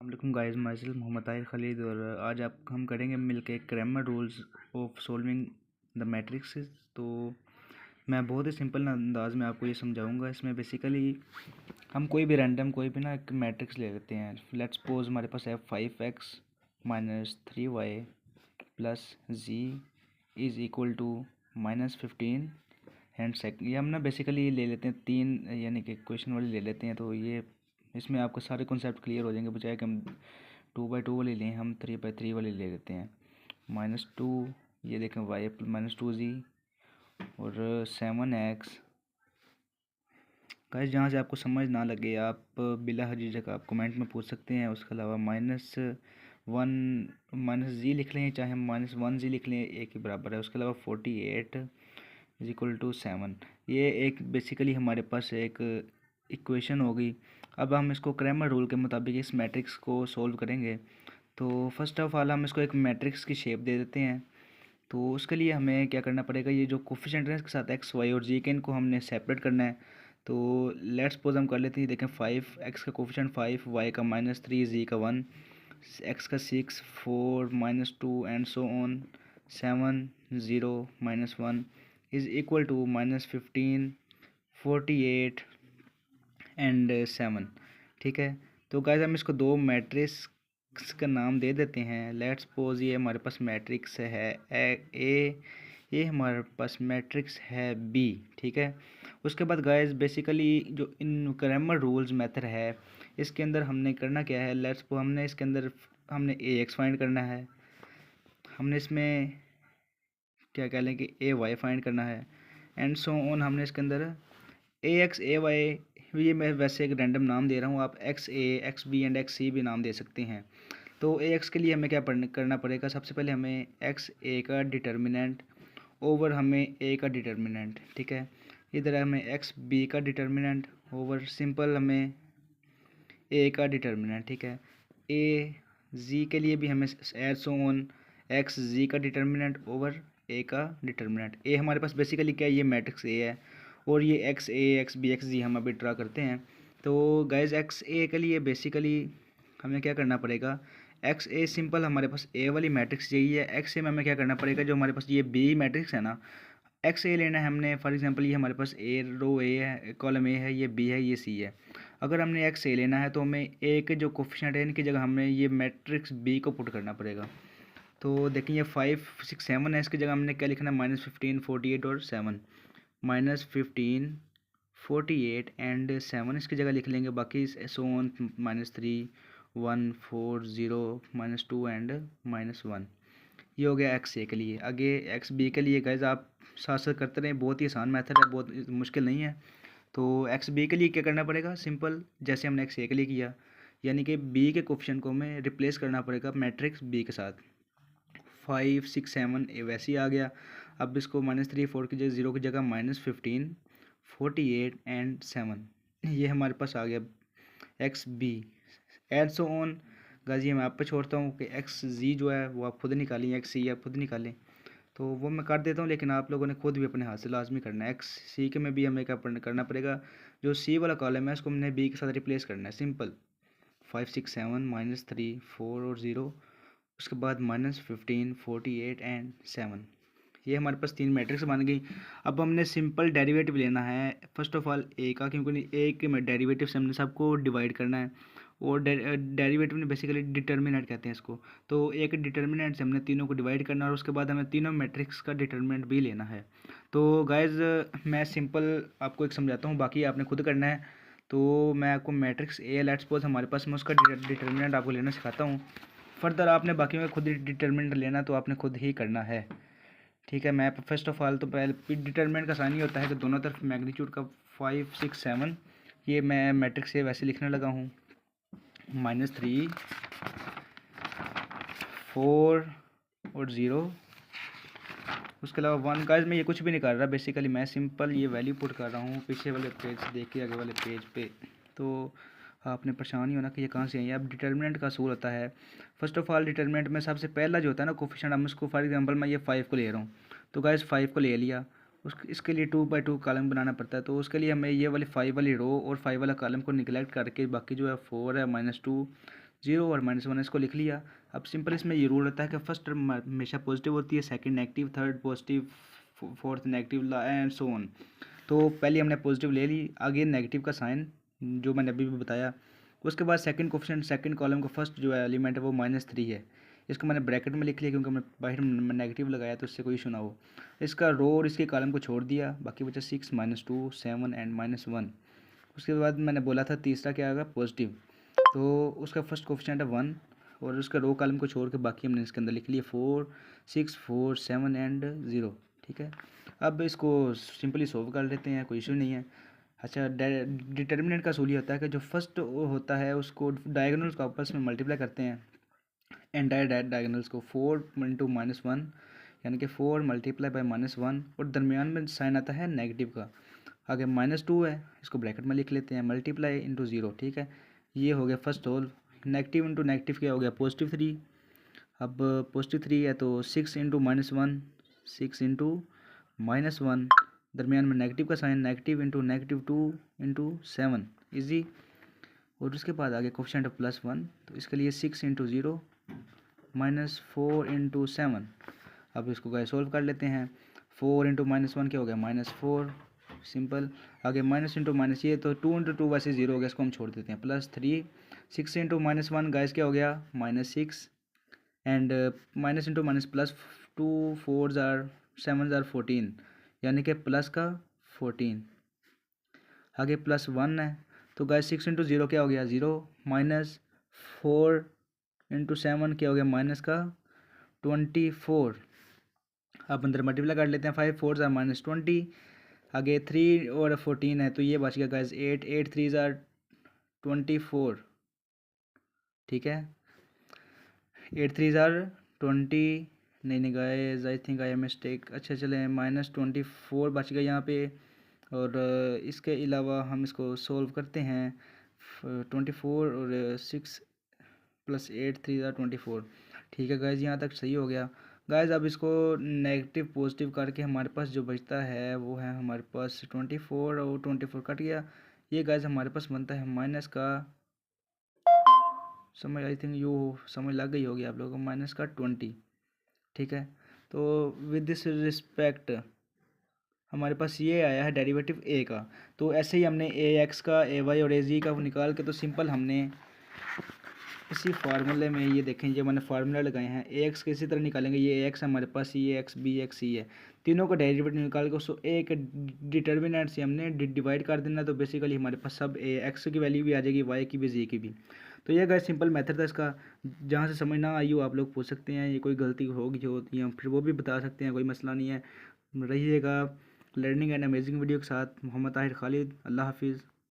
वालेकुम guys, myself Mohammad Tahir Khalid और आज हम करेंगे मिलके Cramer rules of solving the matrix. तो मैं बहुत ही सिंपल अंदाज में आपको ये समझाऊंगा। इसमें बेसिकली हम कोई भी रैंडम कोई भी ना एक मैट्रिक्स ले लेते हैं। लेट्स सपोज हमारे पास है 5x minus 3y plus z is equal to -15 and second. ये हम ना बेसिकली ले लेते हैं तीन, यानी कि क्वेश्चन वाली ले लेते हैं। तो ये इसमें आपको सारे कॉन्सेप्ट क्लियर हो जाएंगे, बजाय कि हम 2/2 वाली लें, हम 3/3 वाली ले लेते हैं। -2, ये देखें y -2z और 7x। गाइस जहाँ से आपको समझ ना लगे आप बिला झिझक आप कमेंट में पूछ सकते हैं। उसके अलावा -1 -z लिख लें, चाहे हम -1z लिख लें, एक ही बराबर है। उसके अलावा 48 इज इक्वल टू 7। ये एक बेसिकली हमारे पास एक इक्वेशन होगी। अब हम इसको क्रैमर रूल के मुताबिक इस मैट्रिक्स को सोल्व करेंगे। तो फर्स्ट ऑफ ऑल हम इसको एक मैट्रिक्स की शेप दे देते हैं। तो उसके लिए हमें क्या करना पड़ेगा, ये जो कोफिशिएंट है इसके साथ एक्स वाई और जी के, इनको हमने सेपरेट करना है। तो लेट्स सपोज हम कर लेते हैं, देखें 5 एक्स का कोफिशिएंट 5, वाई का -3, जी का 1, एक्स का 6, 4, -2 and so on 7, 0, -1 is equal to -15, 48 and 7। ठीक है, तो गाइस हम इसको दो मैट्रिक्स का नाम दे देते हैं। लेट्स सपोज ये हमारे पास मैट्रिक्स है ए, ये हमारे पास मैट्रिक्स है बी। ठीक है, उसके बाद गाइस बेसिकली जो इन क्रैमर रूल्स मेथड है, इसके अंदर हमने करना क्या है। लेट्स सपोज हमने इसके अंदर हमने ए एक्स फाइंड करना है, हमने इसमें क्या कह लें कि ए वाई फाइंड करना है एंड सो ऑन। हमने इसके अंदर ए एक्स ए वाई, ये मैं वैसे एक रैंडम नाम दे रहा हूँ, आप X A X B and X C भी नाम दे सकते हैं। तो ए एक्स के लिए हमें क्या करना पड़ेगा, सबसे पहले हमें एक्स ए का डिटर्मिनेंट ओवर हमें ए का डिटर्मिनेंट। ठीक है, इधर हमें एक्स बी का डिटर्मिनेंट ओवर सिंपल हमें ए का डिटर्मिनेंट। ठीक है, ए जी के लिए भी हमें एज सो ऑन एक्स जी का डिटर्मिनेंट ओवर ए का डिटर्मिनेंट। ए हमारे पास बेसिकली क्या है, ये मैट्रिक्स ए है और ये x A X B x जी हम अभी ड्रा करते हैं। तो गाइज एक्स ए के लिए बेसिकली हमें क्या करना पड़ेगा, एक्स ए सिंपल हमारे पास ए वाली मैट्रिक्स यही है। एक्स ए में हमें क्या करना पड़ेगा, जो हमारे पास ये बी मैट्रिक्स है ना, एक्स ए लेना है हमने। फॉर एग्जांपल ये हमारे पास ए रो ए है, कॉलम ए है, ये बी है, ये सी है। अगर हमने एक्स ए लेना है तो हमें ए के जो कोफिशिएंट है इनकी जगह हमें ये मैट्रिक्स बी को पुट करना पड़ेगा। तो देखिए 5 6 7 है, इसकी जगह हमने क्या लिखना है, -15 48 और 7, -15 48 एंड 7 इसकी जगह लिख लेंगे। बाकी सो ऑन -3 1 4 0 -2 एंड -1। ये हो गया एक्स ए के लिए। आगे एक्स बी के लिए गाइज आप साथ साथ करते रहें, बहुत ही आसान मेथड है, बहुत मुश्किल नहीं है। तो एक्स बी के लिए क्या करना पड़ेगा, सिंपल जैसे हमने एक्स ए के लिए किया, यानी कि बी के कोफिशिएंट को हमें रिप्लेस करना पड़ेगा मैट्रिक्स बी के साथ। 5 6 7 वैसे ही आ गया। अब इसको -3 4 की जगह 0 की जगह -15 48 एंड 7, ये हमारे पास आ गया X B and so on. गाजी मैं आप पे छोड़ता हूँ कि एक्स जी जो है वो आप खुद निकालें, एक्स सी आप खुद निकालें। तो वो मैं कर देता हूँ, लेकिन आप लोगों ने खुद भी अपने हाथ से लाजमी करना है। एक्स सी के में भी हमें क्या करना पड़ेगा, जो सी वाला कॉलम है उसको हमने बी के साथ रिप्लेस करना है। सिंपल 5 6 7 -3 4 और 0, उसके बाद -15 48 एंड 7। ये हमारे पास तीन मैट्रिक्स बन गई। अब हमने सिंपल डेरिवेटिव लेना है फर्स्ट ऑफ ऑल ए का, क्योंकि ए के डेरिवेटिव से हमने सबको डिवाइड करना है। और डेरिवेटिव ने बेसिकली डिटर्मिनेंट कहते हैं इसको। तो एक डिटर्मिनेंट से हमने तीनों को डिवाइड करना है और उसके बाद हमें तीनों मैट्रिक्स का डिटर्मिनेंट भी लेना है। तो गाइज मैं सिंपल आपको एक समझाता हूँ, बाकी आपने खुद करना है। तो मैं आपको मैट्रिक्स ए लेट्स सपोज हमारे पास, मैं उसका डिटर्मिनेंट आपको लेना सिखाता हूँ। फर्दर आपने बाकी में खुद डिटर्मिनेंट लेना, तो आपने खुद ही करना है। ठीक है, मैं फर्स्ट ऑफ ऑल तो पहले डिटर्मिनेंट का साइन ही होता है कि दोनों तरफ मैग्नीट्यूड का 5 6 7, ये मैं मैट्रिक्स से वैसे लिखने लगा हूँ। -3 4 और 0, उसके अलावा 1। गाइस मैं ये कुछ भी नहीं कर रहा, बेसिकली मैं सिंपल ये वैल्यू पुट कर रहा हूँ पीछे वाले पेज से देख के आगे वाले पेज पे। तो आपने परेशान नहीं होना कि ये कहाँ से आई है। अब डिटर्मिनेंट का असूल होता है, फर्स्ट ऑफ ऑल डिटर्मिनेंट में सबसे पहला जो होता है ना कोफिशिएंट, हम उसको फॉर एग्जांपल मैं ये 5 को ले रहा हूँ, तो गाइस 5 को ले लिया, इसके लिए 2/2 कॉलम बनाना पड़ता है। तो उसके लिए हमें ये वाली 5 वाली रो और 5 वाला कॉलम को निगलेक्ट करके बाकी जो है 4 है -2 0 और -1 इसको लिख लिया। अब सिंपल इसमें ये रूल रहता है कि फर्स्ट टर्म हमेशा पॉजिटिव होती है, second negative, third positive, fourth negative and so on. तो पहले हमने पॉजिटिव ले ली, आगे नेगेटिव का साइन जो मैंने अभी भी बताया। उसके बाद सेकंड कोफिशिएंट सेकंड कॉलम का फर्स्ट जो एलिमेंट है वो -3 है, इसको मैंने ब्रैकेट में लिख लिया क्योंकि मैं बाहर नेगेटिव लगाया तो इससे कोई इशू ना हो। इसका रो और इसके कॉलम को छोड़ दिया, बाकी बचा 6 -2 7 एंड -1। उसके बाद मैंने बोला था तीसरा क्या आएगा पॉजिटिव, तो उसका फर्स्ट कोफिशिएंट है 1 और उसका रो कॉलम को छोड़ के बाकी हमने इसके अंदर लिख लिए 4 6 4 7 एंड 0। ठीक है, अब इसको सिंपली सोल्व कर लेते हैं, कोई इशू नहीं है। अच्छा, डिटर्मिनेंट का असूल ये होता है कि जो फर्स्ट होता है उसको डायगोनल्स को आपस में मल्टीप्लाई करते हैं, एंटायर डायगोनल्स को 4 इंटू -1 यानी कि 4 मल्टीप्लाई बाय -1 और दरमियान में साइन आता है नेगेटिव का। आगे -2 है, इसको ब्रैकेट में लिख लेते हैं, मल्टीप्लाई इंटू 0। ठीक है, ये हो गया first whole. Negative into negative क्या हो गया +3। अब +3 है तो 6 इंटू -1 6 इंटू -1, दरमियान में नेगेटिव का साइन, नेगेटिव इंटू -2 इंटू 7 ईजी। और उसके बाद आगे कोफिशिएंट +1, तो इसके लिए 6 इंटू 0 -4 इंटू 7। अब इसको गाइस सोल्व कर लेते हैं। 4 इंटू -1 क्या हो गया -4, सिंपल। आगे माइनस इंटू माइनस, ये तो 2 इंटू 2 वैसे 0 हो गया, इसको हम छोड़ देते हैं। +3 6 इंटू -1 गाइस क्या हो गया -6 and minus into minus +2 4 jar 7 jar 14 यानी कि प्लस का 14। आगे +1 है तो गाइस 6 इंटू 0 क्या हो गया 0, -4 इंटू 7 क्या हो गया माइनस का 24। अब अंदर मल्टीप्लाई कर लेते हैं, 5 4 जार -20। आगे 3 और 14 है तो ये बच गया गाइस 8 8 3 जार 24। ठीक है, 8 3 जार 20, नहीं guys I think I am mistake. अच्छा चले -24 बच गया यहाँ पे। और इसके अलावा हम इसको सोल्व करते हैं, 24 और 6 + 8 3 जार 24। ठीक है गाइस, यहाँ तक सही हो गया। गाइस अब इसको नेगेटिव पॉजिटिव करके हमारे पास जो बचता है वो है हमारे पास 24 और 24 कट गया। ये गाइस हमारे पास बनता है माइनस का, समझ आई थिंक यू समझ लग गई होगी आप लोगों को, -20। ठीक है, तो विद दिस रिस्पेक्ट हमारे पास ये आया है डेरिवेटिव ए का। तो ऐसे ही हमने ax का, ay और az का निकाल के तो सिंपल हमने इसी फार्मूले में, ये देखें ये मैंने फार्मूला लगाए हैं, ax किसी तरह निकालेंगे, ये ax हमारे पास, ये x b x c है, तीनों का डेरिवेटिव निकाल के उसको a के डिटर्मिनेंट से हमने डिवाइड कर देना। तो बेसिकली हमारे पास सब x की वैल्यू भी आ जाएगी, y की भी, z की भी। तो ये गाइस सिंपल मेथड था इसका, जहाँ से समझ ना आई हो आप लोग पूछ सकते हैं, ये कोई गलती होगी जो होती है फिर वो भी बता सकते हैं, कोई मसला नहीं है। रहिएगा लर्निंग एंड अमेजिंग वीडियो के साथ। मोहम्मद ताहिर खालिद, अल्लाह हाफिज़।